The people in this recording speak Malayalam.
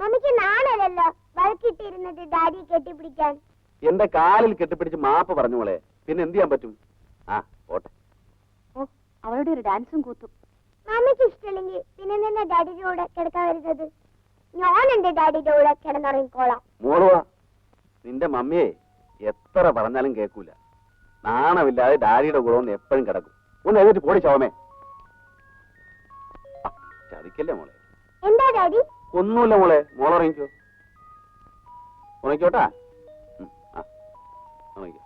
മമ്മിക്ക് നാളല്ലോ വഴക്കിട്ടിരുന്നത് ഡാഡി കെട്ടിപ്പിടിക്കാൻ. എന്റെ കാലിൽ കെട്ടിപ്പിടിച്ച് മാപ്പ് പറഞ്ഞു മോളെ, പിന്നെ എന്ത് ചെയ്യാൻ പറ്റും? ആ പോട്ടെ. ഓ, അവളുടെ ഒരു ഡാൻസും കൂത്തും. മമ്മിക്ക് ഇഷ്ടമില്ലെങ്കിൽ പിന്നെ നിന്നെ ഡാഡിയുടെ കൂടെ കിടക്കാൻ വരുന്നത്? ഞാൻ എന്റെ ഡാഡിയുടെ കൂടെ കിടന്നിറങ്ങിക്കോളാം. മോളുവാ, നിന്റെ മമ്മിയെ എത്ര പറഞ്ഞാലും കേൾക്കൂല. നാണമില്ലാതെ ഡാഡിയുടെ കൂടെ ഒന്ന് എപ്പോഴും കിടക്കും. ഒന്ന് എഴുതിട്ട് പോടി ശവമേ. ചതിക്കല്ലേ മോളെ. എന്താ ഡാഡി? ഒന്നുമില്ല മോളെ, മോളുറങ്ങിക്കോ. ഉറങ്ങിക്കോട്ടാ. ഉറങ്ങിക്കോ.